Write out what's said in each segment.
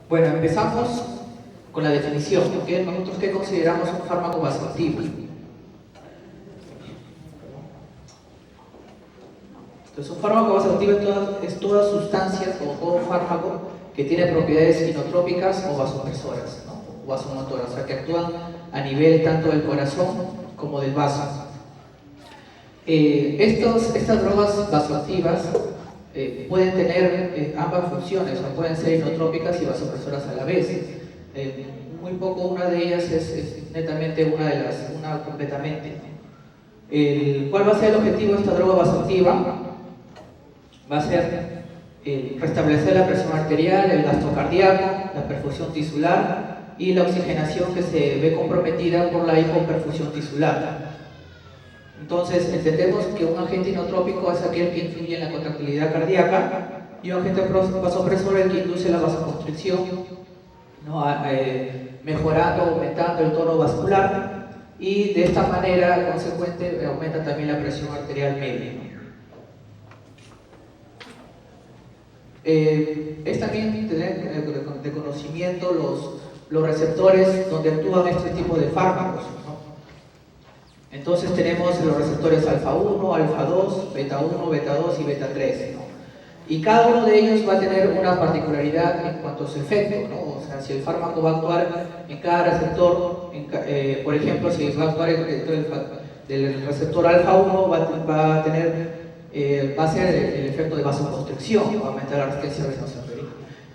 Bueno, empezamos con la definición. Nosotros qué consideramos un fármaco vasoactivo. Entonces, un fármaco vasoactivo es toda sustancia o todo fármaco que tiene propiedades inotrópicas o vasopresoras, ¿no? O vasomotoras, o sea, que actúan a nivel tanto del corazón como del vaso. Estas drogas vasoactivas pueden tener ambas funciones, o pueden ser inotrópicas y vasopresoras a la vez. Muy poco una de ellas es netamente una completamente. ¿Cuál va a ser el objetivo de esta droga vasoactiva? Va a ser restablecer la presión arterial, el gasto cardíaco, la perfusión tisular y la oxigenación que se ve comprometida por la hipoperfusión tisular. Entonces, entendemos que un agente inotrópico es aquel que influye en la contractilidad cardíaca y un agente vasopresor el que induce la vasoconstricción, ¿no? Mejorando, aumentando el tono vascular y de esta manera, consecuente, aumenta también la presión arterial media. Es también tener de conocimiento los receptores donde actúan este tipo de fármacos, ¿no? Entonces tenemos los receptores alfa 1, alfa 2, beta 1, beta 2 y beta 3, ¿no? Y cada uno de ellos va a tener una particularidad en cuanto a su efecto, ¿no? O sea, si el fármaco va a actuar en cada receptor, por ejemplo, si va a actuar del receptor alfa 1, va a ser el efecto de vasoconstricción, va a aumentar la resistencia venosa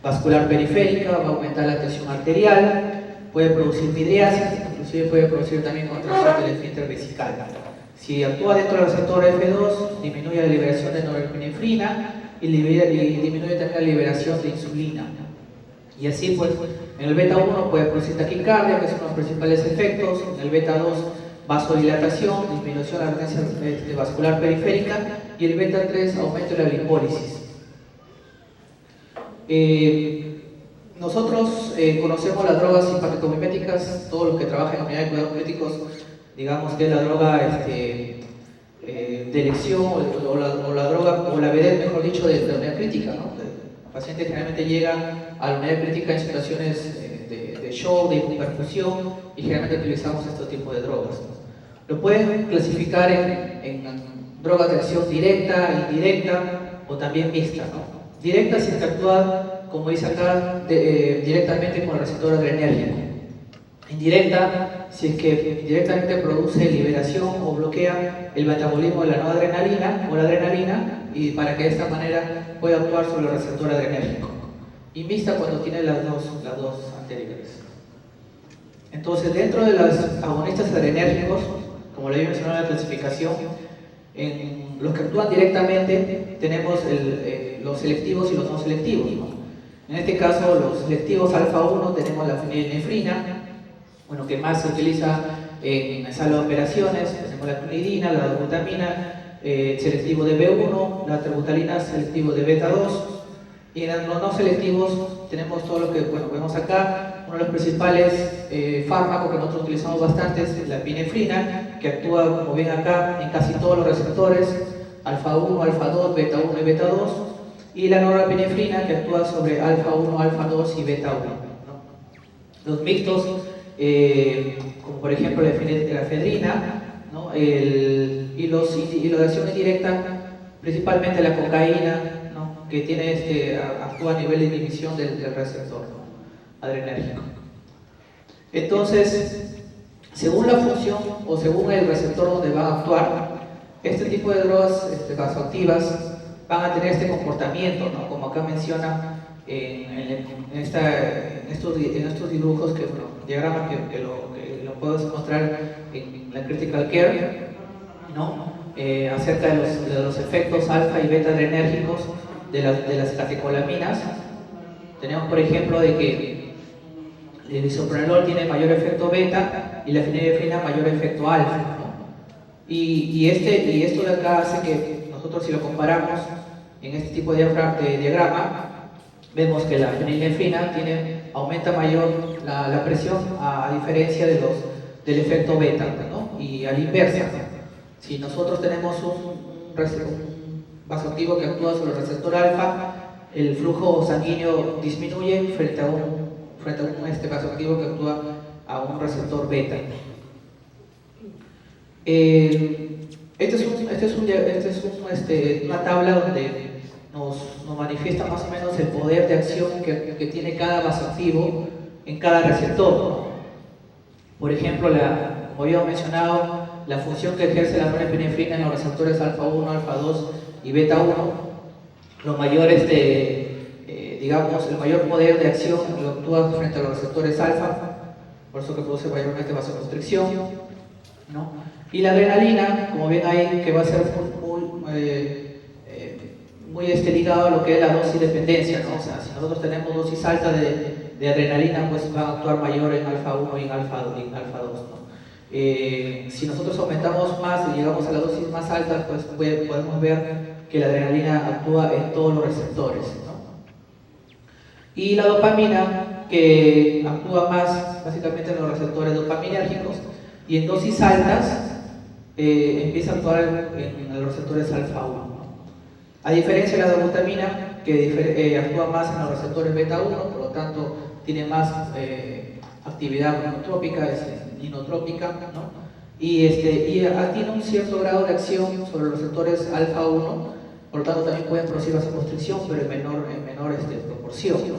vascular periférica, va a aumentar la tensión arterial, puede producir midriasis, inclusive puede producir también contracción del esfínter vesical. Si actúa dentro del receptor F2, disminuye la liberación de norepinefrina y disminuye también la liberación de insulina. Y así, pues, en el beta 1 puede producir taquicardia, que es uno de los principales efectos. En el beta 2, vasodilatación, disminución de la resistencia vascular periférica. Y el beta 3, aumento de la lipólisis. Nosotros conocemos las drogas simpático-miméticas, todos los que trabajan en unidad de cuidados críticos, digamos que es la droga de elección o la droga, o la vedette, mejor dicho, de la unidad crítica, ¿no? El paciente generalmente llega a la unidad crítica en situaciones de shock, de hipoperfusión, y generalmente utilizamos estos tipos de drogas, ¿no? Lo pueden clasificar en drogas de acción directa, indirecta o también mixta, ¿no? Directa si actúa, como dice acá, directamente con el receptor adrenérgico. Indirecta si es que directamente produce liberación o bloquea el metabolismo de la noradrenalina o la adrenalina, y para que de esta manera pueda actuar sobre el receptor adrenérgico. Y mixta cuando tiene las dos anteriores. Entonces, dentro de los agonistas adrenérgicos, como lo había mencionado en la clasificación, en los que actúan directamente tenemos los selectivos y los no selectivos, ¿no? En este caso, los selectivos alfa 1 tenemos la fenilnefrina, bueno, que más se utiliza en sala de operaciones. Tenemos la clonidina, la dobutamina, selectivo de B1, la terbutalina, selectivo de beta 2. Y en los no selectivos tenemos todo lo que, bueno, vemos acá. Uno de los principales fármacos que nosotros utilizamos bastante es la epinefrina, que actúa, como ven acá, en casi todos los receptores, alfa 1, alfa 2, beta 1 y beta 2, y la norepinefrina, que actúa sobre alfa 1, alfa 2 y beta 1, ¿no? Los mixtos, como por ejemplo la efedrina, ¿no? Y los de acción indirecta, principalmente la cocaína, ¿no? Que actúa a nivel de inhibición del receptor, ¿no? Adrenérgico. Entonces, según la función o según el receptor donde va a actuar, este tipo de drogas vasoactivas van a tener este comportamiento, ¿no? Como acá menciona en estos dibujos, diagramas que lo puedes mostrar en la Critical Care, ¿no? Acerca de los efectos alfa y beta adrenérgicos de las catecolaminas. Tenemos, por ejemplo, de que el isopronolol tiene mayor efecto beta y la fenilefrina mayor efecto alfa, ¿no? Y esto de acá hace que nosotros, si lo comparamos en este tipo de diagrama, vemos que la fenilefrina aumenta mayor la presión, a diferencia del efecto beta, ¿no? Y a la inversa, ¿no? Si nosotros tenemos un vasoactivo que actúa sobre el receptor alfa, el flujo sanguíneo disminuye frente a un vasoactivo que actúa a un receptor beta. Una tabla donde nos manifiesta más o menos el poder de acción que tiene cada vasoactivo en cada receptor, ¿no? Por ejemplo, como habíamos mencionado, la función que ejerce la norepinefrina en los receptores alfa 1, alfa 2 y beta 1, el mayor poder de acción lo actúa frente a los receptores alfa, por eso que produce mayormente vasoconstricción, ¿no? Y la adrenalina, como ven ahí, que va a ser muy ligado a lo que es la dosis dependencia, ¿no? O sea, si nosotros tenemos dosis alta de adrenalina, pues va a actuar mayor en alfa 1 y en alfa 2, ¿no? Si nosotros aumentamos más y llegamos a la dosis más alta, pues podemos ver que la adrenalina actúa en todos los receptores, ¿no? Y la dopamina, que actúa más básicamente en los receptores dopaminérgicos, y en dosis altas empieza a actuar en los receptores alfa 1, ¿no? A diferencia de la dobutamina, que actúa más en los receptores beta 1, por lo tanto tiene más actividad monotrópica, es inotrópica, ¿no? Y tiene un cierto grado de acción sobre los receptores alfa 1, por lo tanto también pueden producir vasoconstricción, pero en menor proporción, ¿no?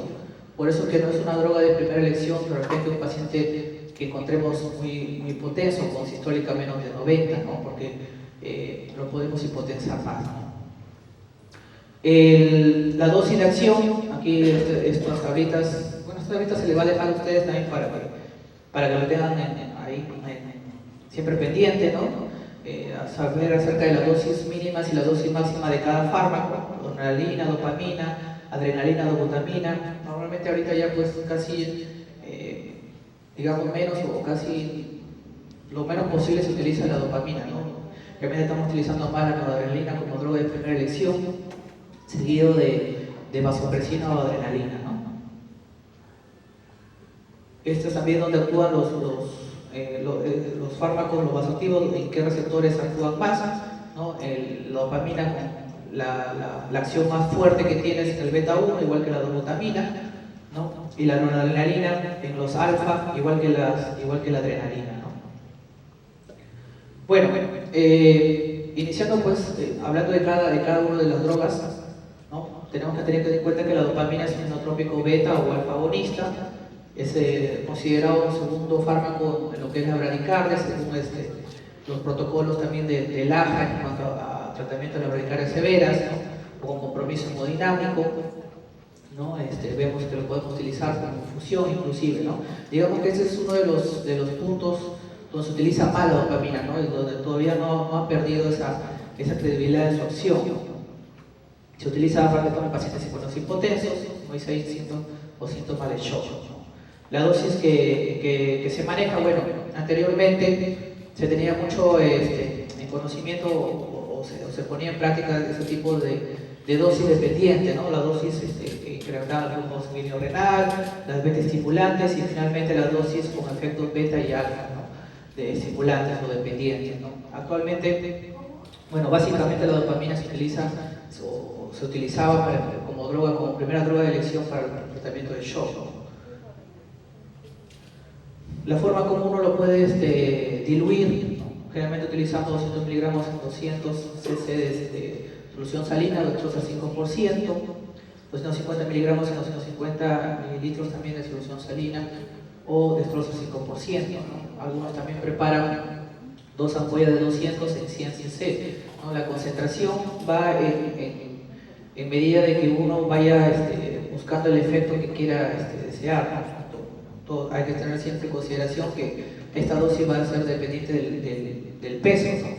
Por eso que no es una droga de primera elección. De repente un paciente que encontremos muy hipotenso, con sistólica menos de 90, ¿no? Porque lo podemos hipotensar más, ¿no? La dosis de acción, aquí estas tablitas se les va a dejar a ustedes también para que lo tengan ahí siempre pendiente, ¿no? A saber acerca de las dosis mínimas y la dosis máxima de cada fármaco, adrenalina, dopamina, adrenalina, dobutamina. Normalmente ahorita ya pues casi, menos o casi lo menos posible se utiliza la dopamina, ¿no? Realmente estamos utilizando más la noradrenalina como droga de primera elección, seguido de vasopresina o adrenalina, ¿no? Esto es también donde actúan los fármacos, los vasoactivos, en qué receptores actúan más, ¿no? La dopamina, la acción más fuerte que tiene es el beta 1, igual que la dobutamina, ¿no? Y la noradrenalina en los alfa, igual que la adrenalina, ¿no? Bueno, iniciando pues, hablando de cada una de las drogas, ¿no? Tenemos que tener en cuenta que la dopamina es un inotrópico beta o alfa agonista. Es considerado un segundo fármaco en lo que es la bradicardia, según los protocolos también de LAJA en cuanto a tratamiento de las bradicardias severas, ¿no? O con compromiso hemodinámico, ¿no? Vemos que lo podemos utilizar como infusión inclusive, ¿no? Digamos que ese es uno de los puntos donde se utiliza más la dopamina, ¿no? Y donde todavía no ha perdido esa credibilidad de su acción. Se utiliza para en pacientes hipotensos, como dice o síntomas de shock, ¿no? La dosis que se maneja, bueno, anteriormente se tenía mucho en conocimiento o se ponía en práctica ese tipo de dosis dependiente, ¿no? La dosis que incrementaba el flujo sanguíneo renal, las beta estimulantes y finalmente las dosis con efectos beta y alfa, ¿no? De estimulantes o dependientes, ¿no? Actualmente, bueno, básicamente la dopamina se utilizaba como primera droga de elección para el tratamiento de shock, ¿no? La forma como uno lo puede diluir, ¿no? Generalmente utilizando 200 miligramos en 200 cc de solución salina, dextrosa 5%, 250 miligramos en 250 mililitros también de solución salina o dextrosa 5%, ¿no? Algunos también preparan 2 ampollas de 200 en 100 cc, ¿no? La concentración va en medida de que uno vaya buscando el efecto que quiera desear, ¿no? Hay que tener siempre en consideración que esta dosis va a ser dependiente del peso, ¿no?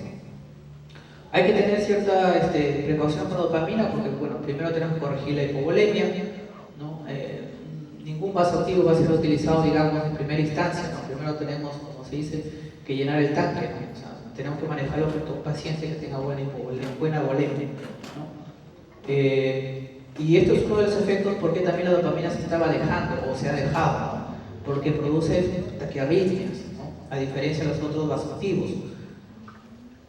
Hay que tener cierta precaución con la dopamina porque, bueno, primero tenemos que corregir la hipovolemia, ¿no? Ningún vasoactivo va a ser utilizado, digamos, en primera instancia, ¿no? Primero tenemos, como se dice, que llenar el tanque, ¿no? O sea, tenemos que manejarlo con un paciente que tenga buena volemia, ¿no? Y esto es uno de los efectos porque también la dopamina se estaba alejando o se ha dejado, ¿no? Porque produce taquiarritmias, ¿no? A diferencia de los otros vasoactivos.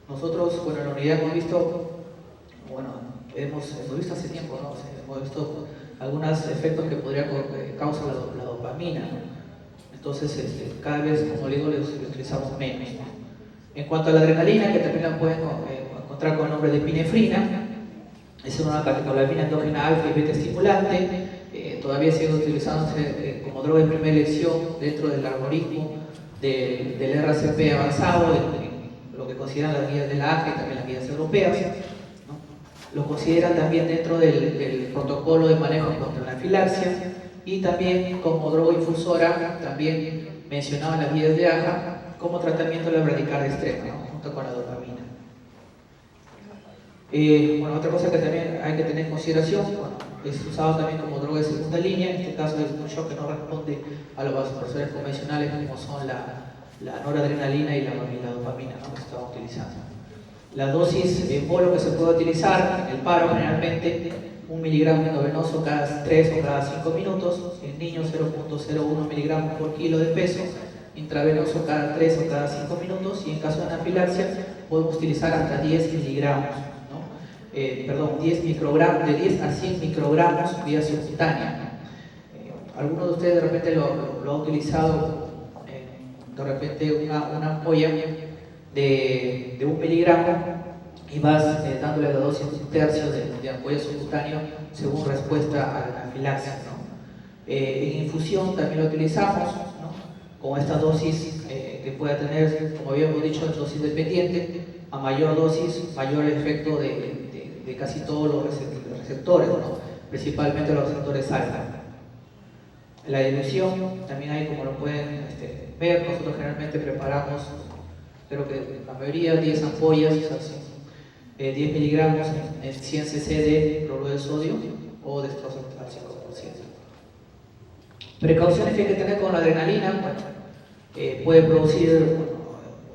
Nosotros, bueno, en la unidad hemos visto, bueno, hemos visto hace tiempo, ¿no? O sea, hemos visto algunos efectos que podría causar la dopamina, ¿no? Entonces, cada vez, como digo, le utilizamos menos, ¿no? En cuanto a la adrenalina, que también la pueden encontrar con el nombre de epinefrina, es una catecolamina endógena alfa y beta estimulante, todavía sigue utilizándose como droga de primera elección dentro del algoritmo del RCP avanzado, lo que consideran las guías de la AGE y también las guías europeas, ¿no? Lo consideran también dentro del protocolo de manejo contra la anafilaxia y también como droga infusora, también mencionaban las guías de AJA como tratamiento de la bradicardia extrema, ¿no? Junto con la dopamina. Bueno, otra cosa que también hay que tener en consideración, bueno, es usado también como droga de segunda línea, en este caso es un shock que no responde a los vasopresores convencionales como son la noradrenalina y la dopamina, ¿no? Que se estaban utilizando. La dosis en bolo que se puede utilizar en el paro generalmente 1 miligramo endovenoso cada 3 o cada 5 minutos, en niños 0.01 miligramos por kilo de peso, intravenoso cada 3 o cada 5 minutos y en caso de anafilaxia podemos utilizar hasta 10 miligramos, ¿no? 10 microgramos, de 10 a 100 microgramos vía subcutánea. Algunos de ustedes de repente lo ha utilizado, de repente una ampolla de 1 miligramo y vas dándole la dosis un tercio de ampolla subcutáneo según respuesta a la anafilaxia, ¿no? En infusión también lo utilizamos, ¿no? Con esta dosis que pueda tener, como habíamos dicho, dosis dependiente. A mayor dosis, mayor efecto de casi todos los receptores, ¿no? Principalmente los receptores alfa. La dilución, también hay, como lo pueden ver, nosotros generalmente preparamos, creo que la mayoría, 10 ampollas, o sea, 10 miligramos en 100 cc de cloruro de sodio o destrozo al 5%. Precauciones que hay que tener con la adrenalina, bueno, puede producir,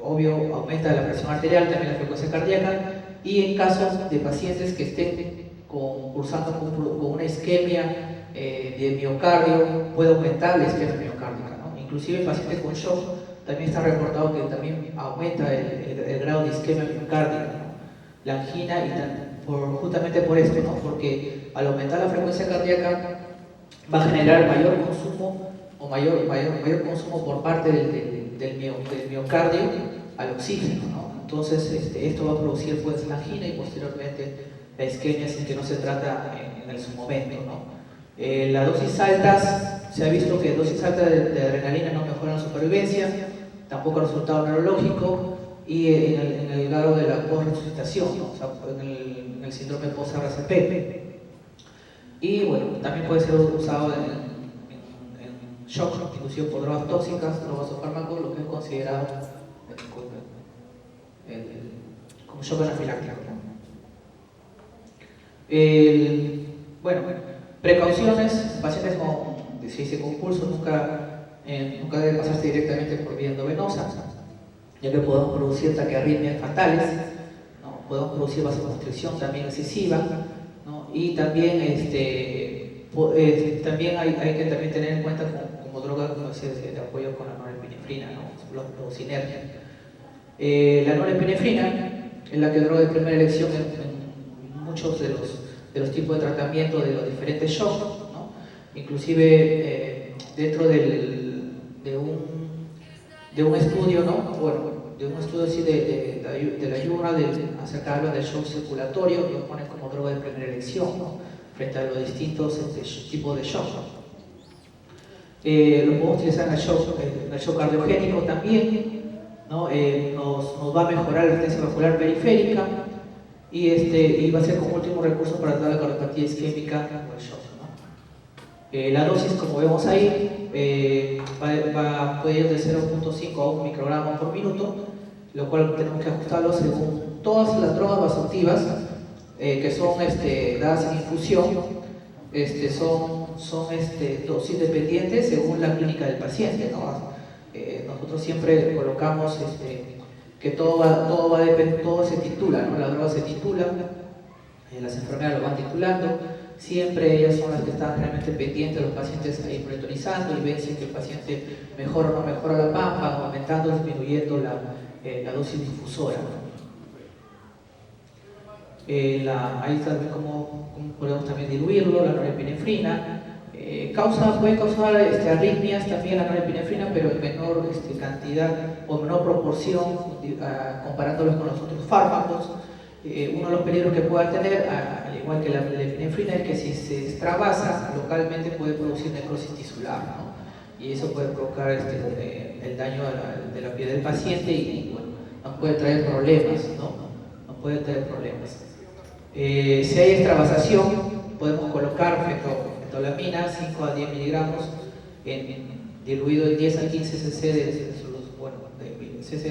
obvio, aumenta la presión arterial, también la frecuencia cardíaca, y en casos de pacientes que estén cursando con una isquemia de miocardio, puede aumentar la isquemia miocárdica, ¿no? Inclusive en pacientes con shock también está reportado que también aumenta el grado de isquemia miocárdica, ¿no? La angina, justamente por esto, ¿no? Porque al aumentar la frecuencia cardíaca va a generar mayor consumo o mayor consumo por parte del miocardio al oxígeno, ¿no? Entonces esto va a producir pues la angina y posteriormente la isquemia sin que no se trata en su momento, ¿no? Las dosis altas, se ha visto que dosis altas de adrenalina no mejoran la supervivencia, tampoco el resultado neurológico y en el grado de la post-resucitación, ¿no? O sea, en el síndrome post-RCP. Y bueno, también puede ser usado en shock inducido por drogas tóxicas, drogas o fármacos, lo que es considerado como shock anafiláctico, ¿no? Bueno, precauciones, pacientes con pulso nunca deben pasarse directamente por vía endovenosa, ya que podemos producir taquiarritmias fatales, ¿no? Podemos producir vasoconstricción también excesiva, ¿no? Y también, también hay que también tener en cuenta como droga de apoyo con la norepinefrina, ¿no? Los sinergias. La norepinefrina es la que droga de primera elección en muchos de los tipos de tratamiento de los diferentes shocks, ¿no? Inclusive dentro de un estudio, ¿no? Bueno, de un estudio así de la ayuda acerca del shock circulatorio, lo ponen como droga de primera elección, ¿no? Frente a los distintos tipos de shock. Lo podemos utilizar en el shock cardiogénico también, ¿no? Nos va a mejorar la resistencia vascular periférica y va a ser como último recurso para tratar la cardiopatía isquémica o el shock, ¿no? La dosis, como vemos ahí, puede ir de 0.5 a 1 microgramo por minuto, lo cual tenemos que ajustarlo según todas las drogas vasoactivas que son dadas en infusión, son dosis dependientes según la clínica del paciente, ¿no? Nosotros siempre colocamos que todo se titula, ¿no? La droga se titula, las enfermeras lo van titulando, siempre ellas son las que están realmente pendientes de los pacientes ahí monitorizando y ven si el paciente mejora o no mejora la pampa, aumentando o disminuyendo la dosis difusora. Ahí está también cómo podemos también diluirlo, la norepinefrina. Puede causar arritmias también la norepinefrina, pero en menor cantidad o menor proporción comparándolos con los otros fármacos. Uno de los peligros que pueda tener, al igual que la epinefrina, es que si se extravasa localmente puede producir necrosis tisular, ¿no? Y eso puede provocar el daño de la piel del paciente y bueno, nos puede traer problemas, ¿no? Nos puede traer problemas. Si hay extravasación, podemos colocar fentolamina 5 a 10 miligramos diluido en 10 a 15 cc de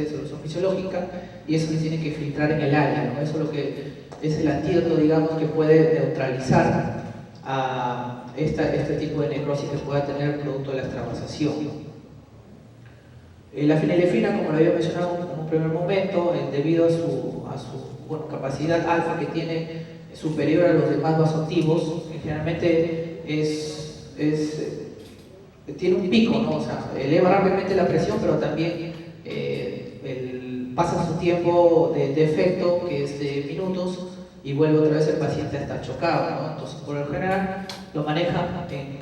solución fisiológica, y eso se tiene que filtrar en el área, ¿no? Eso es lo que es el antídoto, digamos, que puede neutralizar a este tipo de necrosis que pueda tener producto de la extravasación. La fenilefrina, como lo había mencionado en un primer momento, debido a su capacidad alfa que tiene superior a los demás vasoactivos, generalmente tiene un pico, ¿no? O sea, eleva rápidamente la presión, pero también pasa su tiempo de efecto, que es de minutos, y vuelve otra vez el paciente a estar chocado, ¿no? Entonces, por lo general, lo maneja en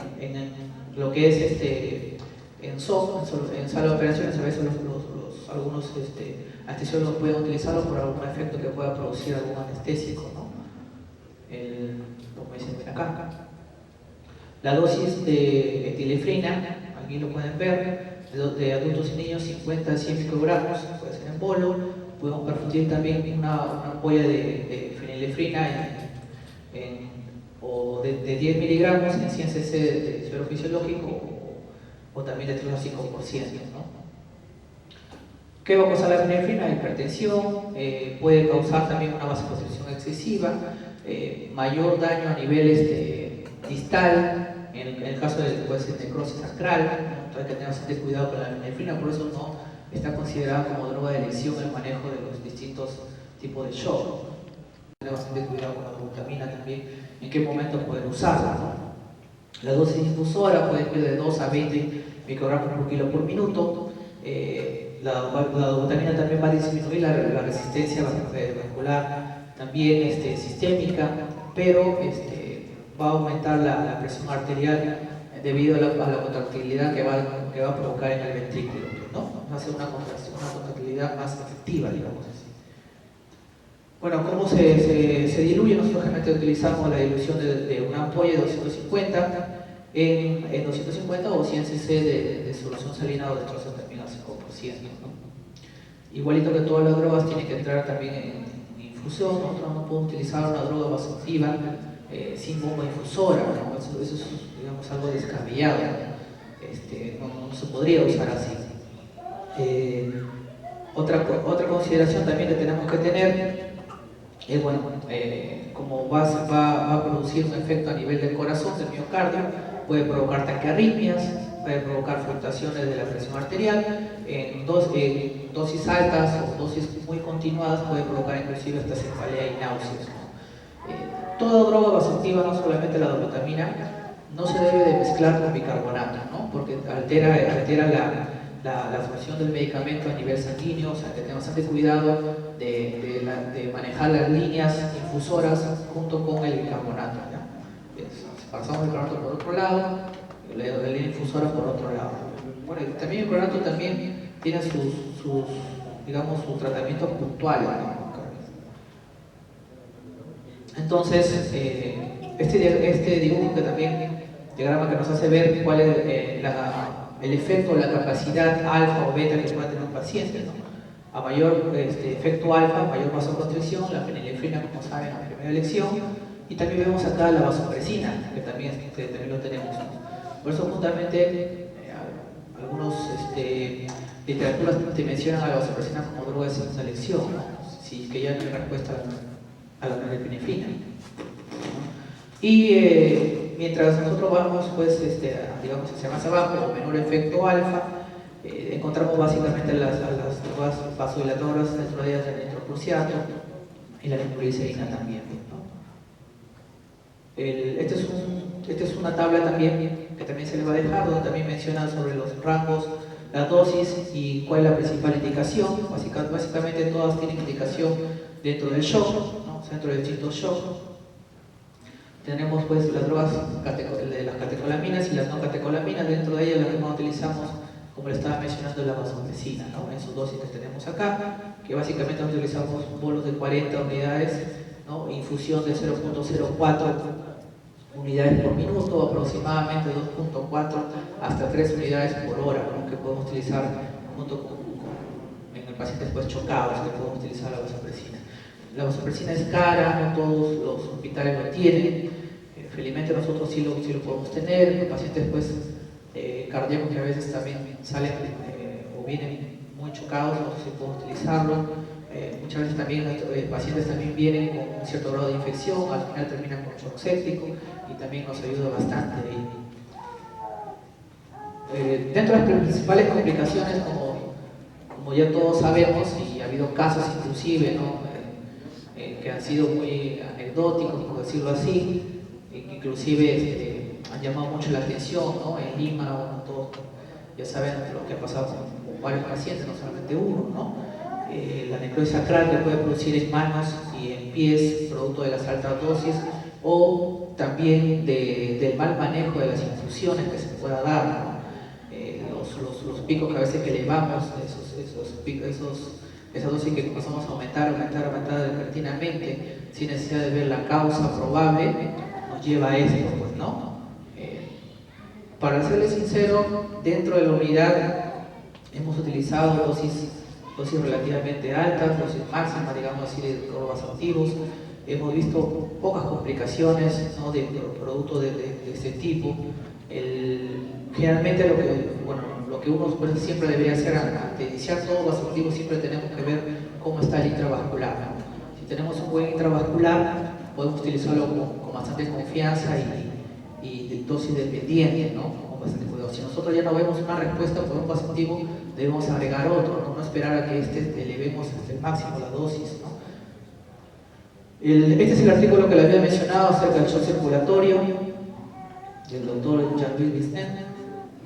lo que es en sala de operaciones. A veces algunos anestesiólogos pueden utilizarlo por algún efecto que pueda producir algún anestésico, ¿no? Como dicen acá. La dosis de etilefrina, aquí lo pueden ver, de adultos y niños, 50 a 100 microgramos, puede ser en bolo. Podemos perfundir también una ampolla de fenilefrina o de 10 miligramos en 100 cc de suero fisiológico, o también de 3 a 5%, ¿no? ¿Qué va a causar la fenilefrina? Hipertensión, puede causar también una vasoconstricción excesiva, mayor daño a nivel distal, en el caso de puede ser necrosis sacral, ¿no? Hay que tener bastante cuidado con la fenilefrina, por eso no está considerada como droga de elección el manejo de los distintos tipos de shock, ¿no? Tener bastante cuidado con la dobutamina también, en qué momento poder usarla, ¿no? La dosis infusora puede ir de 2 a 20 microgramos por kilo por minuto. La dobutamina también va a disminuir la resistencia vascular, también sistémica, pero va a aumentar la presión arterial debido a la contractilidad que va a provocar en el ventrículo, ¿no? Va a ser una contractilidad más efectiva, digamos así. Bueno, ¿cómo se diluye? Nosotros generalmente utilizamos la dilución de una ampolla de 250 en 250 o 100 cc de solución salina o de trozotamina al 5%, ¿no? Igualito que todas las drogas, tiene que entrar también en infusión. Nosotros no podemos utilizar una droga vasoactiva sin bomba infusora, ¿no? Eso es, digamos, algo descabellado, ¿no? No se podría usar así. Otra consideración también que tenemos que tener es, bueno, como va a producir un efecto a nivel del corazón, del miocardio, puede provocar taquiarritmias, puede provocar fluctuaciones de la presión arterial, en dosis altas o dosis muy continuadas puede provocar inclusive hasta cefalea y náuseas, ¿no? Toda droga vasoactiva, no solamente la dobutamina, no se debe de mezclar con bicarbonato, ¿no? Porque altera la absorción del medicamento a nivel sanguíneo. O sea, que tenemos bastante cuidado de manejar las líneas infusoras junto con el bicarbonato, ¿ya? Pasamos el bicarbonato por otro lado, la línea infusora por otro lado. Bueno, también el bicarbonato también tiene sus tratamientos puntuales, ¿no? Entonces, este dibujo que también, diagrama que nos hace ver cuál es el efecto, la capacidad alfa o beta que pueda tener un paciente, ¿no? A mayor efecto alfa, mayor vasoconstricción, la fenilefrina, como saben, en la primera lección, y también vemos acá la vasopresina, que también lo tenemos, ¿no? Por eso justamente algunos literaturas te mencionan a la vasopresina como droga de segunda elección, ¿no? Si que ya no hay respuesta a la norepinefrina. Y mientras nosotros vamos, pues, digamos, hacia más abajo, o menor efecto alfa, encontramos básicamente las drogas vasodilatadoras, dentro de ellas el nitroprusiato y la nitroglicerina también, ¿no? Esta es una tabla también que también se le va a dejar, donde también menciona sobre los rangos, la dosis y cuál es la principal indicación. Básicamente todas tienen indicación dentro del shock, ¿no? ¿no? Centro de distintos shock. Tenemos pues las drogas de las catecolaminas y las no catecolaminas. Dentro de ellas las que más utilizamos, como le estaba mencionando, la vasopresina, ¿no? En sus dosis que tenemos acá, que básicamente utilizamos bolos de 40 unidades, ¿no? Infusión de 0.04 unidades por minuto, aproximadamente 2.4 hasta 3 unidades por hora, ¿no? Que podemos utilizar junto en el paciente después chocados, que podemos utilizar la vasopresina. La vasopresina es cara, no todos los hospitales lo tienen. Felizmente nosotros sí lo podemos tener. Los pacientes pues, cardíacos que a veces también salen o vienen muy chocados, nosotros sí podemos utilizarlo. Muchas veces también pacientes también vienen con un cierto grado de infección, al final terminan con shock séptico y también nos ayuda bastante. Dentro de las principales complicaciones, como ya todos sabemos, y ha habido casos inclusive, ¿no? Que han sido muy anecdóticos, por decirlo así, inclusive han llamado mucho la atención, ¿no? En Lima, bueno, todos ya saben lo que ha pasado con varios pacientes, no solamente uno, ¿no? La necrosis sacral que puede producir en manos y en pies, producto de las altas dosis, o también del mal manejo de las infusiones que se pueda dar, ¿no? Los picos que a veces que elevamos, esa dosis que empezamos a aumentar repentinamente, sin necesidad de ver la causa probable, nos lleva a esto, pues, ¿no? Para serles sincero, dentro de la unidad hemos utilizado dosis relativamente altas, dosis máximas, digamos así, de vasoactivos. Hemos visto pocas complicaciones, ¿no? de producto de este tipo. Generalmente lo que uno pues, siempre debería hacer antes de iniciar todo vasoactivo, siempre tenemos que ver cómo está el intravascular, ¿no? Si tenemos un buen intravascular, podemos utilizarlo con bastante confianza y de dosis dependiente, ¿no? Con bastante cuidado. Si nosotros ya no vemos una respuesta por un vasoactivo, debemos agregar otro, no esperar a que elevemos hasta el máximo la dosis, ¿no? Este es el artículo que les había mencionado acerca del shock circulatorio del doctor Jean-Louis Bisnet.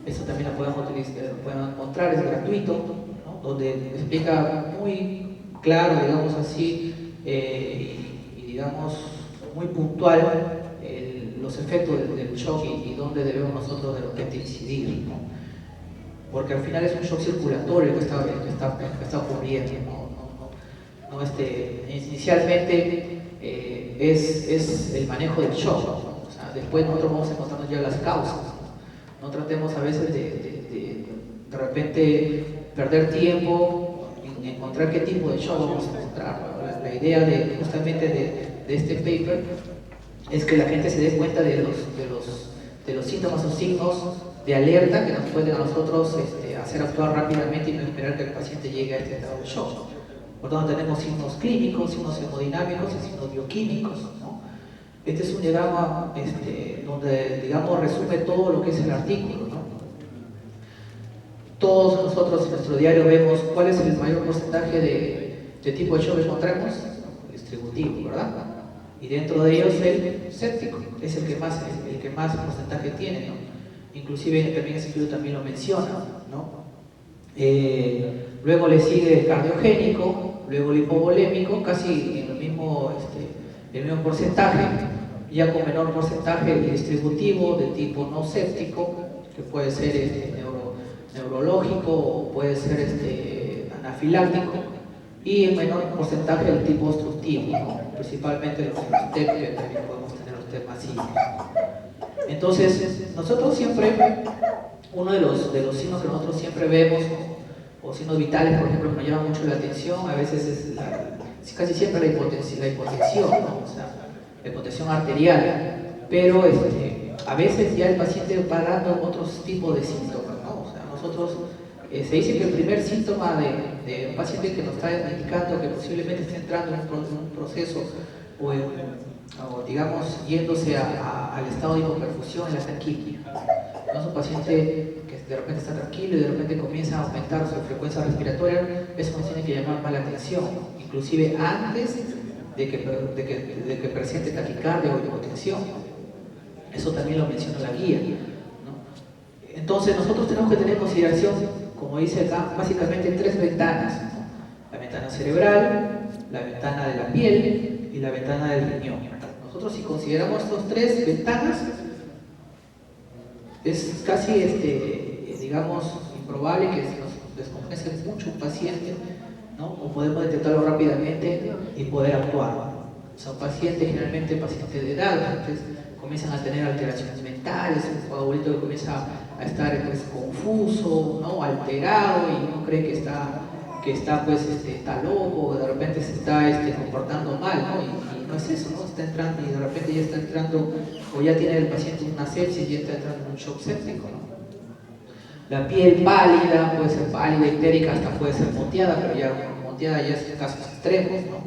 Eso también lo pueden encontrar, es gratuito, ¿no? Donde explica muy claro, digamos así, y digamos muy puntual los efectos del shock y dónde debemos nosotros de repente incidir, ¿no? Porque al final es un shock circulatorio que está ocurriendo, ¿no? Inicialmente es el manejo del shock, ¿no? O sea, después nosotros vamos encontrando ya las causas, ¿no? No tratemos a veces de repente perder tiempo en encontrar qué tipo de shock vamos a encontrar, ¿no? La idea justamente de este paper es que la gente se dé cuenta de los síntomas o signos de alerta que nos pueden a nosotros hacer actuar rápidamente y no esperar que el paciente llegue a este estado de shock. Por tanto, tenemos signos clínicos, signos hemodinámicos y signos bioquímicos, ¿no? Este es un diagrama donde, digamos, resume todo lo que es el artículo, ¿no? Todos nosotros en nuestro diario vemos cuál es el mayor porcentaje de tipo de shock que encontramos, distributivo, ¿verdad? Y dentro de ellos el séptico es el que más porcentaje tiene, ¿no? Inclusive también ese estudio también lo menciona, ¿no? Luego le sigue el cardiogénico, luego el hipovolémico, casi en el mismo porcentaje, ya con menor porcentaje el distributivo de tipo no séptico, que puede ser neurológico o puede ser anafiláctico, y en menor porcentaje el tipo obstructivo, ¿no? Principalmente los TEP, que también podemos tener los TEP masivos. Entonces, nosotros siempre, uno de los signos que nosotros siempre vemos, o signos vitales, por ejemplo, que nos llama mucho la atención, a veces es casi siempre la hipotensión, ¿no? O sea, la hipotensión arterial, pero a veces ya el paciente va dando otros tipos de síntomas, ¿no? O sea, nosotros, se dice que el primer síntoma de un paciente que nos está indicando que posiblemente esté entrando en un proceso o digamos, yéndose al estado de hipoperfusión en la taquicardia. No es un paciente que de repente está tranquilo y de repente comienza a aumentar su frecuencia respiratoria, eso nos tiene que llamar más la atención, inclusive antes de que presente taquicardia o hipotensión. Eso también lo menciona la guía, ¿no? Entonces nosotros tenemos que tener en consideración, como dice acá, básicamente tres ventanas, ¿no? La ventana cerebral, la ventana de la piel y la ventana del riñón. Nosotros, si consideramos estas tres ventanas, es casi, digamos, improbable que se nos descompense mucho un paciente, ¿no? O podemos detectarlo rápidamente y poder actuar. Son pacientes, generalmente pacientes de edad, entonces comienzan a tener alteraciones mentales, un abuelito que comienza a estar pues, confuso, ¿no? Alterado, y uno cree que está pues, está loco, de repente se está comportando mal, ¿no? Y no es eso, ¿no? Está entrando y de repente ya está entrando, o ya tiene el paciente una sepsis y ya está entrando en un shock séptico, ¿no? La piel pálida, puede ser pálida, ictérica, hasta puede ser moteada, pero ya moteada ya es casos extremos, ¿no?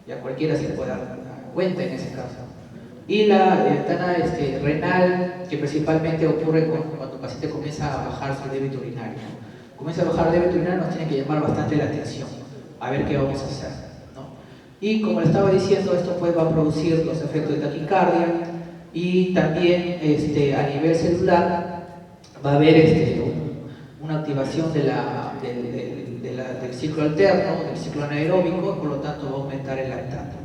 Ya cualquiera se puede dar cuenta en ese caso. Y la ventana renal, que principalmente ocurre cuando el paciente comienza a bajar su débito urinario. Comienza a bajar el débito urinario, nos tiene que llamar bastante la atención, a ver qué vamos a hacer, ¿no? Y como le estaba diciendo, esto pues va a producir los efectos de taquicardia, y también a nivel celular va a haber una activación del ciclo alterno, del ciclo anaeróbico, por lo tanto va a aumentar el lactato.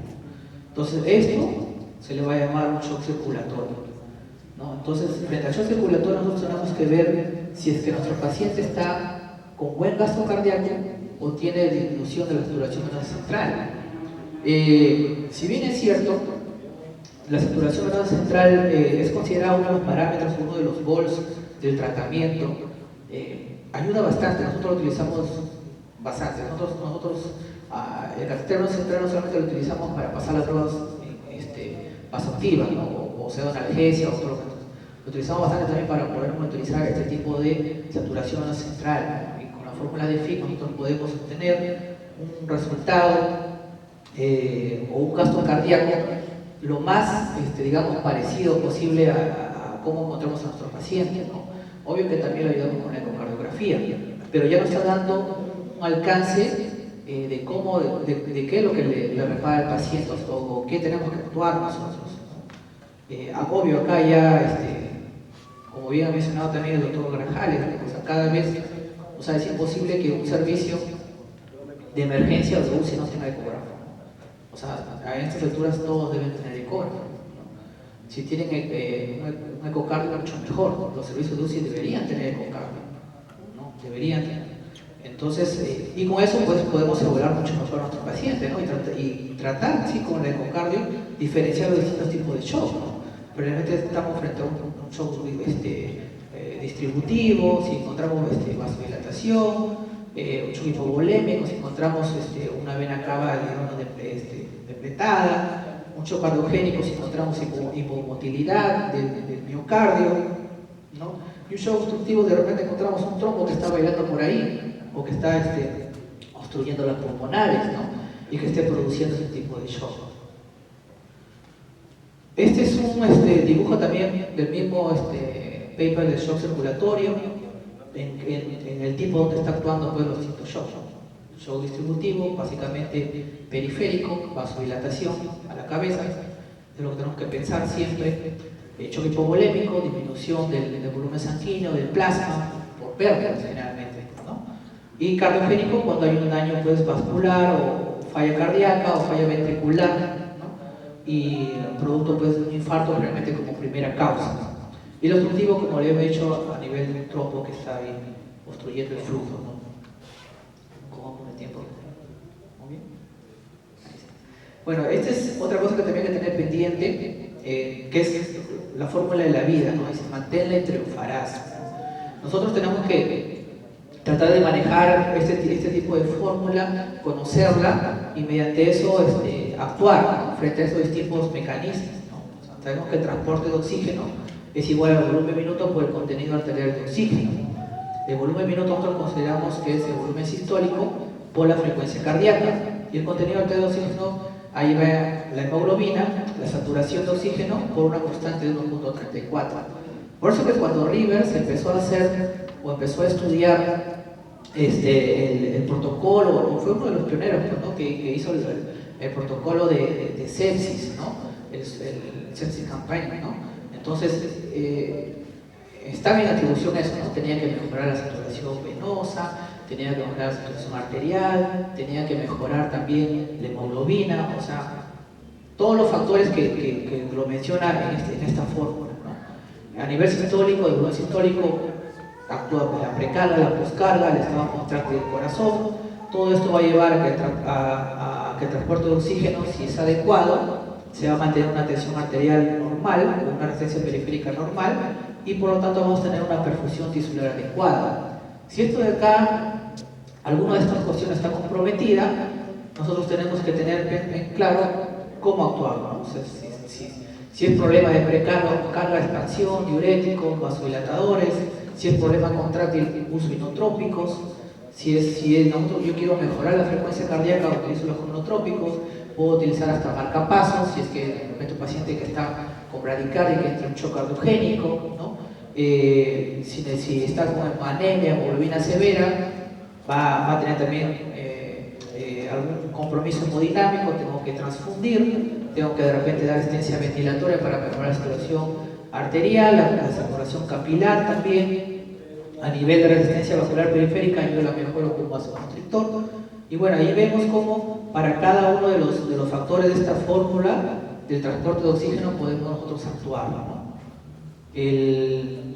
Entonces esto se le va a llamar un shock circulatorio, ¿no? Entonces, frente al shock circulatorio nosotros tenemos que ver si es que nuestro paciente está con buen gasto cardíaco o tiene disminución de la saturación venosa central. Si bien es cierto, la saturación venosa central es considerada uno de los parámetros, uno de los goals del tratamiento. Ayuda bastante, nosotros lo utilizamos bastante. Nosotros el catéter venoso central no solamente lo utilizamos para pasar las drogas vasoactivas, ¿no? o pseudoanalgesia, o todo lo que lo utilizamos bastante también para poder monitorizar este tipo de saturación venosa central, ¿no? Y con la fórmula de FIC nosotros podemos obtener un resultado o un gasto cardíaco lo más, digamos, parecido posible a cómo encontramos a nuestros pacientes, ¿no? Obvio que también lo ayudamos con la ecocardiografía, pero ya nos está dando un alcance de cómo, de qué es lo que le repara al paciente o qué tenemos que actuar nosotros, ¿no? Obvio, acá ya, como bien ha mencionado también el doctor Grajales, o sea, cada vez, o sea, es imposible que un servicio de emergencia o de UCI no tenga ecógrafo. O sea, a estas alturas todos deben tener ecógrafo, ¿no? Si tienen un ecocardio, mucho mejor. Los servicios de UCI deberían tener ecocardio, ¿no? Deberían tener. Entonces, y con eso pues podemos evaluar mucho mejor a nuestro paciente, ¿no? Y tratar, sí, con el ecocardio, diferenciar los distintos tipos de shock, ¿no? Probablemente estamos frente a un shock distributivo, si encontramos vasodilatación, un shock hipovolémico, si encontramos una vena cava, digamos, depletada, un shock cardiogénico, si encontramos hipomotilidad del miocardio, ¿no? Y un shock obstructivo, de repente encontramos un trombo que está bailando por ahí, o que está obstruyendo las pulmonares, ¿no? Y que esté produciendo ese tipo de shock. Este es un dibujo también del mismo paper de shock circulatorio, en el tipo donde está actuando pues, los distintos shocks. Shock distributivo, básicamente periférico, vasodilatación a la cabeza, es lo que tenemos que pensar siempre. Shock hipovolémico, disminución del volumen sanguíneo, del plasma, por pérdidas generalmente, ¿no? Y cardiogénico cuando hay un daño pues, vascular o falla cardíaca o falla ventricular, ¿no? Y producto pues, de un infarto realmente como primera causa. Y el obstructivo, como le he dicho, a nivel de un trombo que está ahí obstruyendo el flujo, ¿no? ¿Cómo con el tiempo? ¿Muy bien? Bueno, esta es otra cosa que también hay que tener pendiente, que es la fórmula de la vida, ¿no? Dice, manténla y triunfarás. Nosotros tenemos que tratar de manejar este tipo de fórmula, conocerla y mediante eso actuar, ¿no? Frente a esos distintos mecanismos, ¿no? O sea, sabemos que el transporte de oxígeno es igual al volumen minuto por el contenido arterial de oxígeno. El volumen minuto nosotros consideramos que es el volumen sistólico por la frecuencia cardíaca, y el contenido arterial de oxígeno, ahí va la hemoglobina, la saturación de oxígeno por una constante de 1.34. Por eso que cuando Rivers empezó a hacer o empezó a estudiar el protocolo, o fue uno de los pioneros, ¿no? que hizo el protocolo de sepsis, ¿no? el sepsis campaign, ¿no? Entonces, estaba en atribución eso, ¿no? Tenía que mejorar la saturación venosa, tenía que mejorar la saturación arterial, tenía que mejorar también la hemoglobina, o sea, todos los factores que lo menciona en esta fórmula, ¿no? A nivel sistólico, el volumen sistólico, actúa la precarga, la poscarga, el estado contráctil del corazón. Todo esto va a llevar a que el transporte de oxígeno, si es adecuado, se va a mantener una tensión arterial normal, con una resistencia periférica normal, y por lo tanto vamos a tener una perfusión tisular adecuada. Si esto de acá, alguna de estas cuestiones está comprometida, nosotros tenemos que tener en claro cómo actuar, ¿no? O sea, si es problema de precarga, carga, expansión, diuréticos, vasodilatadores, si es problema contráctil, uso inotrópicos, yo quiero mejorar la frecuencia cardíaca, utilizo los inotrópicos, puedo utilizar hasta marcapasos, si es que el paciente que está con bradicardia, que entra en shock cardiogénico, ¿no? Si está con anemia, hemoglobina severa, va a tener también algún compromiso hemodinámico, tengo que transfundir, tengo que de repente dar asistencia ventilatoria para mejorar la saturación arterial, la saturación capilar también. A nivel de resistencia vascular periférica yo la mejoro con un vasoconstrictor. Y bueno, ahí vemos cómo para cada uno de los factores de esta fórmula del transporte de oxígeno podemos nosotros actuar, ¿no? Este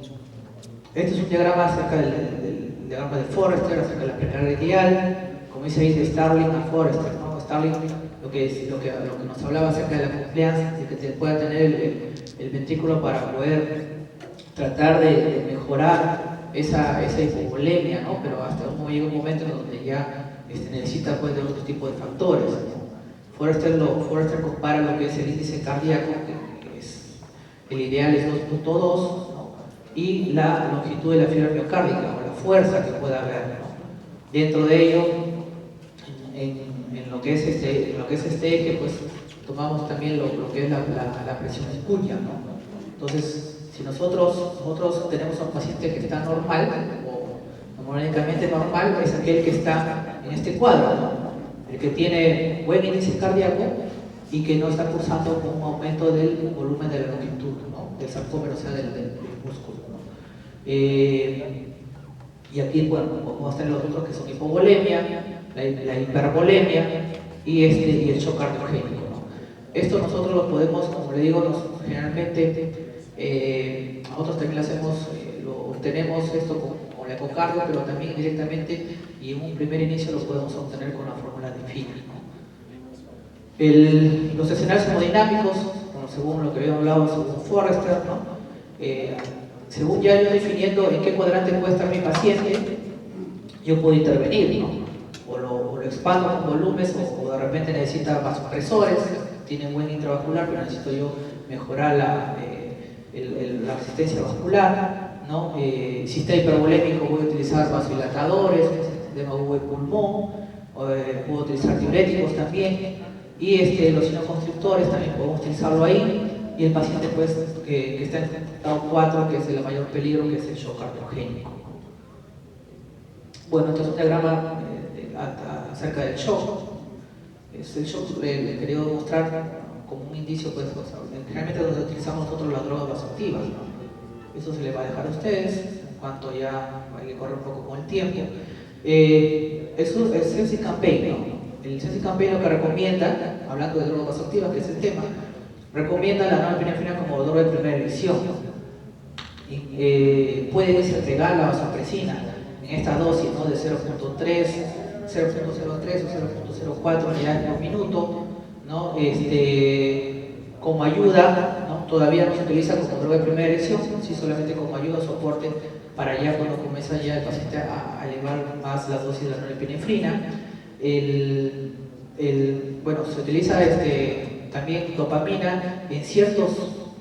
es un diagrama acerca del diagrama de Forrester, acerca de la precarga ideal. Como dice ahí de Starling a Forrester, ¿no? Starling lo que nos hablaba acerca de la compliance, de que se pueda tener el ventrículo para poder tratar de mejorar esa hipovolemia, ¿no? Pero hasta llega un momento en donde ya necesita pues, de otro tipo de factores, ¿no? Forrester compara lo que es el índice cardíaco, que es, el ideal es 2.2, ¿no? Y la longitud de la fibra miocárdica, o la fuerza que pueda haber, ¿no? Dentro de ello, en lo que es este eje, pues tomamos también lo que es la presión espuña, ¿no? Entonces, si nosotros tenemos a un paciente que está normal, o hemodinámicamente normal, es aquel que está en este cuadro, ¿no? El que tiene buen índice cardíaco y que no está cursando con un aumento del volumen de la longitud, ¿no? Del sarcómero, o sea, del músculo, ¿no? Y aquí, bueno, vamos a tener los otros que son hipovolemia, la hipervolemia y el shock cardiogénico, ¿no? Esto nosotros lo podemos, como le digo, generalmente nosotros también lo hacemos, lo obtenemos esto con la ecocardio, pero también directamente y en un primer inicio lo podemos obtener con la fórmula de Fini, ¿no? Los escenarios hemodinámicos, bueno, según lo que habíamos hablado, según Forrester, ¿no? Según ya yo definiendo en qué cuadrante puede estar mi paciente, yo puedo intervenir, ¿no? O lo expando con volúmenes, o de repente necesita vasopresores, tiene buen intravascular, pero necesito yo mejorar la resistencia vascular, ¿no? Si está hipervolémico voy a utilizar vasodilatadores, sistema de pulmón, puedo utilizar diuréticos también, y los sinoconstrictores también podemos utilizarlo ahí, y el paciente pues que está en estado 4, que es el mayor peligro, que es el shock cardiogénico. Bueno, este es un diagrama acerca del shock. El shock le quería mostrar como un indicio, pues, generalmente donde utilizamos nosotros las drogas vasoactivas, ¿no? Eso se le va a dejar a ustedes, en cuanto ya hay que correr un poco con el tiempo. Eso es Sepsis Campaign, ¿no? El Sepsis Campaign lo que recomienda, hablando de drogas vasoactivas, que es el tema, recomienda la norepinefrina como droga de primera elección. Puede segregar la vasopresina en esta dosis, ¿no? De 0.3, 0.03 o 0.04 unidades por minuto, ¿no? Como ayuda, ¿no? Todavía no se utiliza como droga de primera elección, sí solamente como ayuda, soporte, para ya cuando comienza ya el paciente a elevar más la dosis de la norepinefrina. Bueno, se utiliza también dopamina en ciertos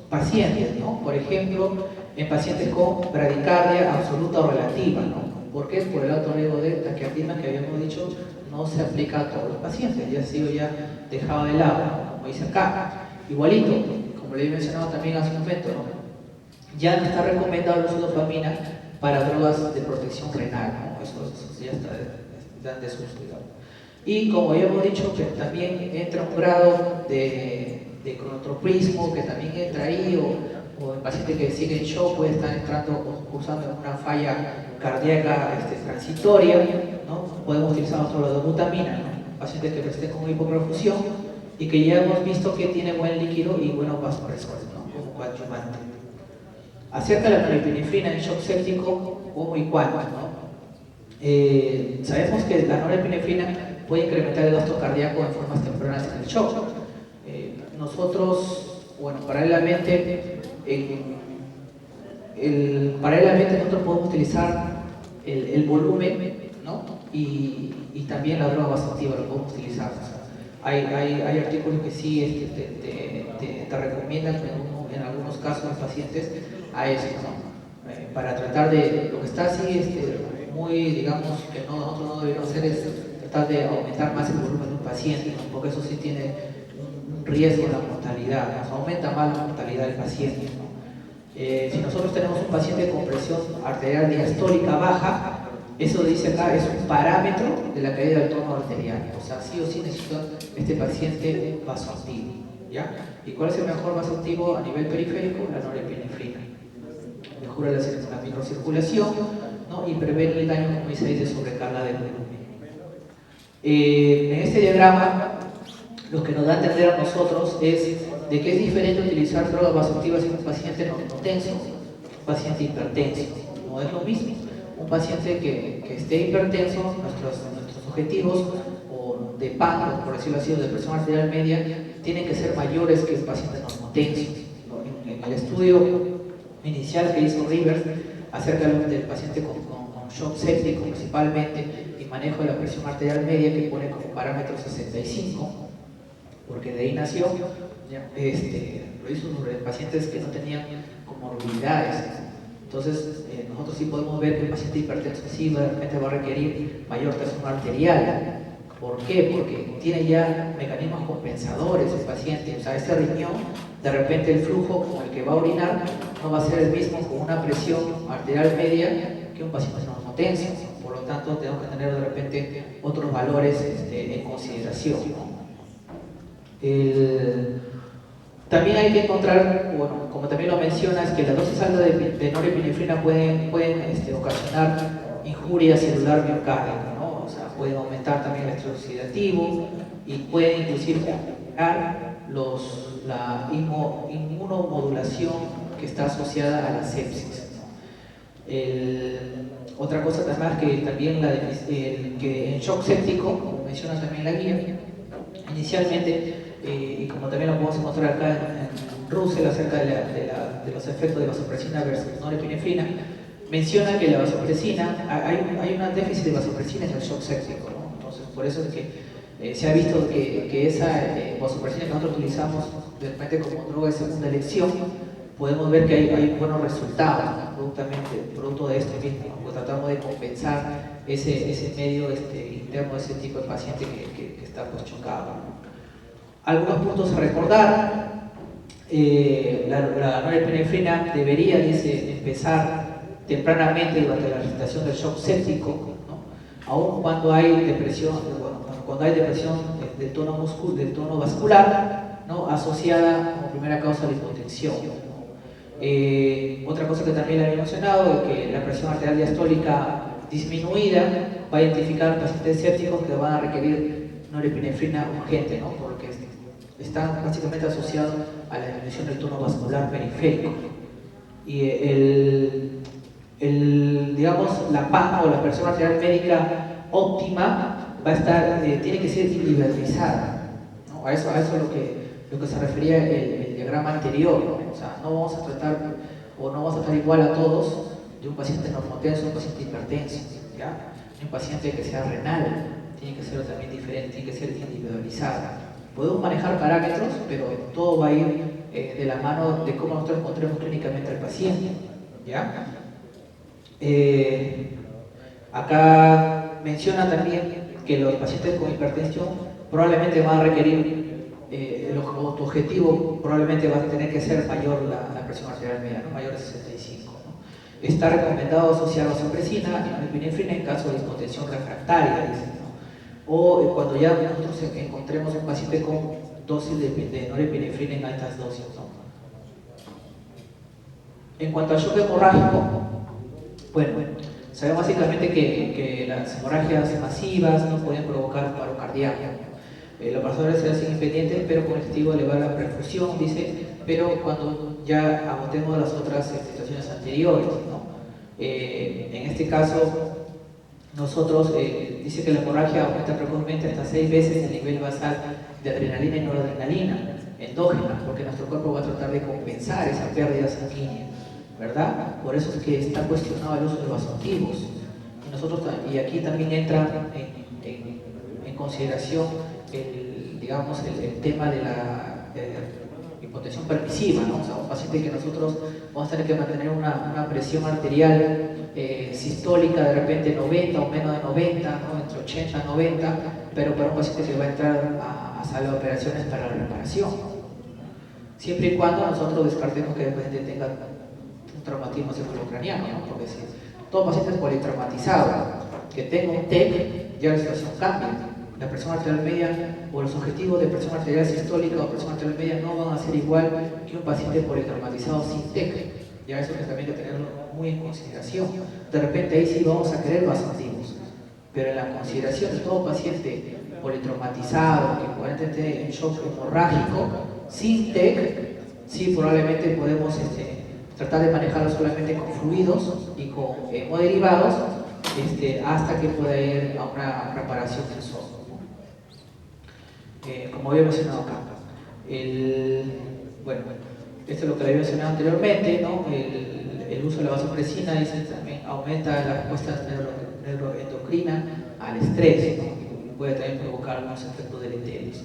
pacientes, ¿no? Por ejemplo, en pacientes con bradicardia absoluta o relativa, ¿no? ¿Por qué? Por el alto riesgo de taquiarritmia que habíamos dicho, no se aplica a todos los pacientes, ya ha sido dejado de lado, ¿no? Como dice acá. Igualito, como le he mencionado también hace un momento, ¿no? Ya no está recomendado el uso de dopamina para drogas de protección renal, ¿no? Eso ya está en desuso, digamos. Y como ya hemos dicho, que también entra un grado de cronotropismo, que también entra ahí, o el paciente que sigue en shock puede estar entrando o cursando en una falla cardíaca transitoria, ¿no? Podemos utilizar nosotros la dobutamina, ¿no? Pacientes que estén con hipoperfusión, y que ya hemos visto que tiene buen líquido y buenos vasopresores, ¿no? Como coadyuvante. Acerca de la norepinefrina en shock séptico, como y cuándo, ¿no? Sabemos que la norepinefrina puede incrementar el gasto cardíaco en formas tempranas en el shock. Nosotros, bueno, paralelamente nosotros podemos utilizar el volumen, ¿no? y también la droga vasoactiva lo podemos utilizar. O sea, hay artículos que sí te recomiendan en algunos casos los pacientes a eso, ¿no? Para tratar de, lo que está así muy, digamos, que nosotros no debemos hacer es tratar de aumentar más el volumen de un paciente, ¿no? Porque eso sí tiene un riesgo en la mortalidad, ¿no? Aumenta más la mortalidad del paciente, ¿no? Si nosotros tenemos un paciente con presión arterial diastólica baja, eso dice acá, es un parámetro de la caída del tono arterial. O sea, sí o sí necesita este paciente vasoactivo, ¿ya? ¿Y cuál es el mejor vasoactivo a nivel periférico? La norepinefrina. Mejora la microcirculación, ¿no? Y previene el daño, como dice ahí, de sobrecarga del volumen. En este diagrama, lo que nos da a entender a nosotros es de que es diferente utilizar drogas vasoactivas en un paciente no tenso, un paciente hipertenso. No es lo mismo. Un paciente que esté hipertenso, nuestros objetivos o de PAN, por decirlo así, o de presión arterial media, tienen que ser mayores que el paciente normotenso. En el estudio inicial que hizo Rivers acerca del paciente con shock séptico principalmente y manejo de la presión arterial media, que pone como parámetro 65, porque de ahí nació, lo hizo sobre pacientes que no tenían comorbilidades. Entonces, nosotros sí podemos ver que el paciente hipertenso sí de repente va a requerir mayor presión arterial. ¿Por qué? Porque tiene ya mecanismos compensadores el paciente. O sea, ese riñón, de repente el flujo con el que va a orinar no va a ser el mismo con una presión arterial media que un paciente normotenso. Por lo tanto, tenemos que tener de repente otros valores en consideración, ¿no? También hay que encontrar, bueno, como también lo mencionas, que las dosis altas de norepinefrina pueden ocasionar injuria celular miocárdica, ¿no? O sea, pueden aumentar también el estrés oxidativo y pueden inclusive afectar la inmunomodulación que está asociada a la sepsis, ¿no? Otra cosa también es que también que en shock séptico, como menciona también la guía, inicialmente, y como también lo podemos encontrar acá en Russell acerca de los efectos de vasopresina versus norepinefrina, menciona que la vasopresina, hay un déficit de vasopresina en el shock séptico, ¿no? Entonces, por eso es que se ha visto que esa vasopresina que nosotros utilizamos de repente como droga de segunda elección, podemos ver que hay buenos resultados, ¿no? Producto de esto mismo, ¿no? Pues tratamos de compensar ese medio interno de ese tipo de paciente que está pues chocado, ¿no? Algunos puntos a recordar: la norepinefrina debería, dice, empezar tempranamente durante la presentación del shock séptico, ¿no? Aún cuando hay depresión, del tono vascular, ¿no? Asociada como primera causa a la hipotensión, ¿no? Otra cosa que también le había mencionado es que la presión arterial diastólica disminuida va a identificar pacientes sépticos que van a requerir norepinefrina urgente, ¿no? Porque están básicamente asociados a la disminución del tono vascular periférico. Y digamos, la PAN o la presión arterial médica óptima va a estar, tiene que ser individualizada, ¿no? A eso es lo que se refería el diagrama anterior, ¿no? O sea, no vamos a tratar o no vamos a tratar igual a todos de un paciente normotenso a un paciente hipertenso, ¿ya? Un paciente que sea renal tiene que ser también diferente, tiene que ser individualizada. Podemos manejar parámetros, pero todo va a ir de la mano de cómo nosotros encontremos clínicamente al paciente, ¿ya? Acá menciona también que los pacientes con hipertensión probablemente van a requerir, el objetivo probablemente va a tener que ser mayor la presión arterial media, ¿no? Mayor de 65, ¿no? Está recomendado asociar vasopresina y norepinefrina en caso de hipotensión refractaria, dice, ¿no? O cuando ya nosotros encontremos un paciente con dosis de norepinefrina en altas dosis, ¿no? En cuanto al shock hemorrágico, bueno, sabemos básicamente que las hemorragias masivas no pueden provocar paro cardíaco. Los pasadores se hacen independientes, pero con el objetivo de elevar la perfusión, dice, pero cuando ya agotemos las otras situaciones anteriores, ¿no? En este caso, nosotros, dice que la hemorragia aumenta precozmente hasta 6 veces el nivel basal de adrenalina y noradrenalina endógena, porque nuestro cuerpo va a tratar de compensar esa pérdida sanguínea, ¿verdad? Por eso es que está cuestionado el uso de vasoactivos. Y aquí también entra en consideración digamos, el tema de la hipotensión permisiva, ¿no? O sea, un paciente que nosotros vamos a tener que mantener una presión arterial sistólica de repente 90 o menos de 90, ¿no? Entre 80 y 90, pero para un paciente que va a entrar a sala de operaciones para la reparación. Siempre y cuando nosotros descartemos que el paciente tenga un traumatismo cefalocraniano, ¿no? Porque si todo paciente es politraumatizado, que tenga un TEC, ya la situación cambia. La presión arterial media o los objetivos de presión arterial sistólica o presión arterial media no van a ser igual que un paciente politraumatizado sin TEC. Ya eso es también hay que tenerlo muy en consideración. De repente ahí sí vamos a querer vasoactivos, pero en la consideración de todo paciente politraumatizado que probablemente esté en shock hemorrágico sin TEC, sí probablemente podemos tratar de manejarlo solamente con fluidos y con hemoderivados hasta que pueda ir a una reparación del shock. Como había mencionado acá, bueno, esto es lo que le había mencionado anteriormente, ¿no? El uso de la vasopresina dice, también aumenta la respuesta neuroendocrina al estrés, ¿no? Y puede también provocar algunos efectos deleterios.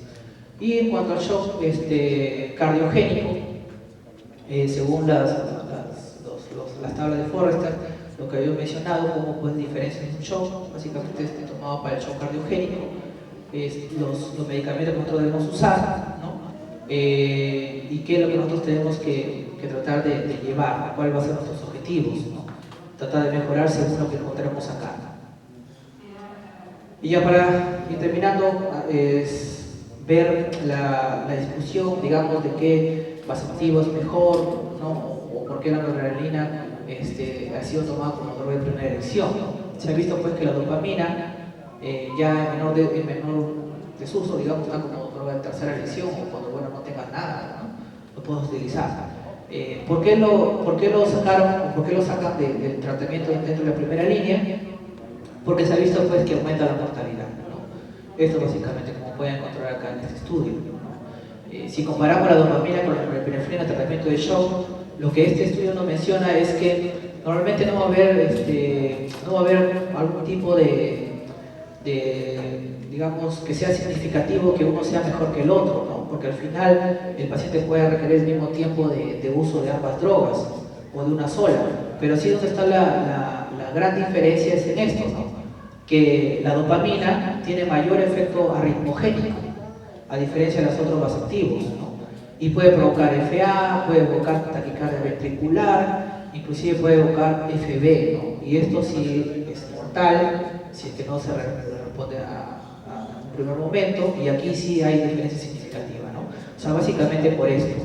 Y en cuanto al shock cardiogénico, según las tablas de Forrester, lo que había mencionado, como pues diferencias un shock, básicamente tomado para el shock cardiogénico, los medicamentos que nosotros debemos usar, ¿no? Y qué es lo que nosotros tenemos que tratar de llevar, cuáles van a ser nuestros objetivos, ¿no? Tratar de mejorar según lo que encontremos acá. Y ya para ir terminando, es ver la discusión, digamos, de qué vasoactivo es mejor, ¿no? O por qué la noradrenalina ha sido tomada como droga de primera elección, ¿no? Se ha visto pues que la dopamina ya en menor desuso, digamos, está como droga de tercera elección o cuando bueno, no tengas nada, ¿no? Lo puedes utilizar. ¿Por qué lo sacaron o por qué lo sacan del tratamiento dentro de la primera línea? Porque se ha visto pues que aumenta la mortalidad, ¿no? Esto básicamente como pueden encontrar acá en este estudio, ¿no? Si comparamos la dopamina con la norepinefrina en tratamiento de shock, lo que este estudio nos menciona es que normalmente no va a haber algún tipo digamos, que sea significativo que uno sea mejor que el otro, ¿no? Porque al final el paciente puede requerir el mismo tiempo de uso de ambas drogas o de una sola, pero sí donde está la gran diferencia es en esto, ¿no? Que la dopamina tiene mayor efecto arritmogénico, a diferencia de los otros vasoactivos, ¿no? Y puede provocar FA, puede provocar taquicardia ventricular, inclusive puede provocar FB, ¿no? Y esto sí es mortal, si es que no se responde a un primer momento, y aquí sí hay diferencia significativa, ¿no? O sea, básicamente por esto.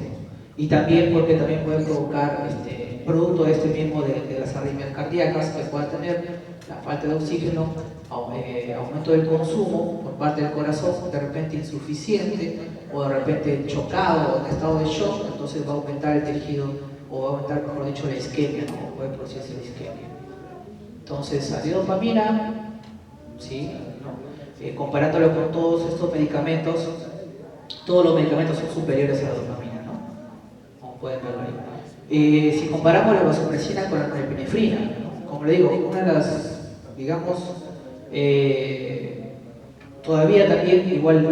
Y también porque también puede provocar, producto de mismo de las arritmias cardíacas, que pueda tener la falta de oxígeno, aumento del consumo por parte del corazón, de repente insuficiente, o de repente chocado o en estado de shock, entonces va a aumentar el tejido, o va a aumentar, mejor dicho, la isquemia, ¿no? Puede producirse la isquemia. Entonces, adidopamina, ¿sí? ¿No? Comparándolo con todos estos medicamentos, todos los medicamentos son superiores a la dopamina, ¿no? Como pueden verlo ahí. Si comparamos la vasopresina con la norepinefrina, ¿no? Como le digo, una de las, digamos, todavía también, igual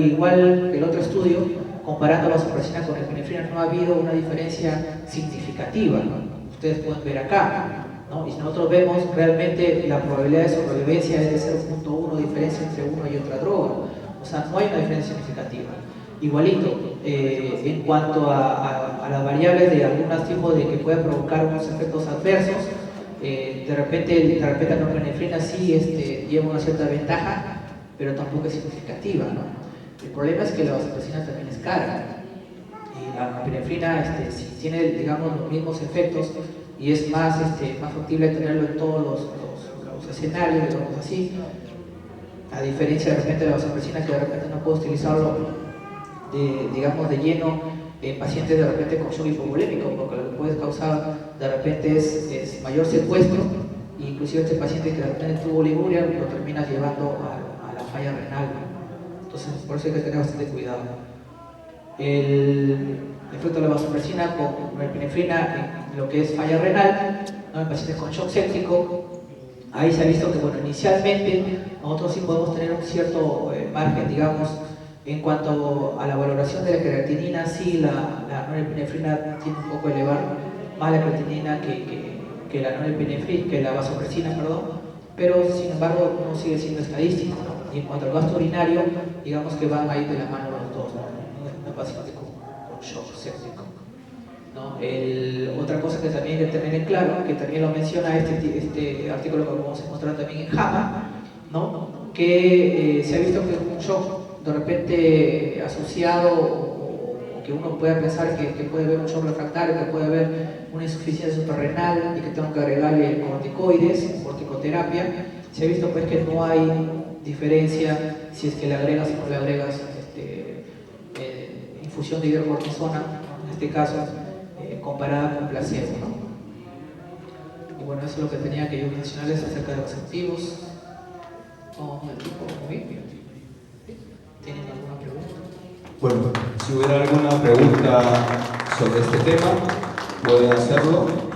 que el otro estudio, comparando la vasopresina con la norepinefrina, no ha habido una diferencia significativa, ¿no? Ustedes pueden ver acá, ¿no? Y si nosotros vemos realmente la probabilidad de sobrevivencia es de 0.1 diferencia entre una y otra droga, o sea, no hay una diferencia significativa. Igualito, en cuanto a las variables de algunos tipos de que pueden provocar unos efectos adversos, de repente la norepinefrina sí lleva una cierta ventaja, pero tampoco es significativa, ¿no? El problema es que la vasopresina también es cara, y la norepinefrina sí tiene, digamos, los mismos efectos y es más factible tenerlo en todos los escenarios, digamos así. A diferencia de repente de la vasopresina, que de repente no puedo utilizarlo digamos de lleno en pacientes de repente con shock hipovolémico, porque lo que puede causar de repente es mayor secuestro, e inclusive este paciente que de repente tuvo oliguria lo termina llevando a la falla renal, ¿no? Entonces por eso hay que tener bastante cuidado. El efecto de la vasopresina con norepinefrina en lo que es falla renal, ¿no? En pacientes con shock séptico, ahí se ha visto que, bueno, inicialmente nosotros sí podemos tener un cierto margen, digamos, en cuanto a la valoración de la creatinina. Sí, la norepinefrina tiene un poco elevado más la creatinina que la norepinefrina, que la vasopresina, perdón, pero sin embargo no sigue siendo estadístico, ¿no? Y en cuanto al gasto urinario, digamos que van ahí de la mano los dos, ¿no? Un paciente con shock séptico, ¿no? Otra cosa que también hay que tener en claro, que también lo menciona este artículo que vamos a encontrar también en JAMA, ¿no? Que se ha visto que un shock de repente asociado o que uno pueda pensar que puede haber un shock refractario, que puede haber una insuficiencia suprarrenal y que tengo que agregarle corticoides, corticoterapia, se ha visto pues que no hay diferencia si es que le agregas o no le agregas infusión de hidrocortisona, en este caso comparada con placebo, ¿no? Y bueno, eso es lo que tenía que yo mencionarles acerca de los activos. Muy bien. ¿Tienen alguna pregunta? Bueno, si hubiera alguna pregunta sobre este tema, pueden hacerlo.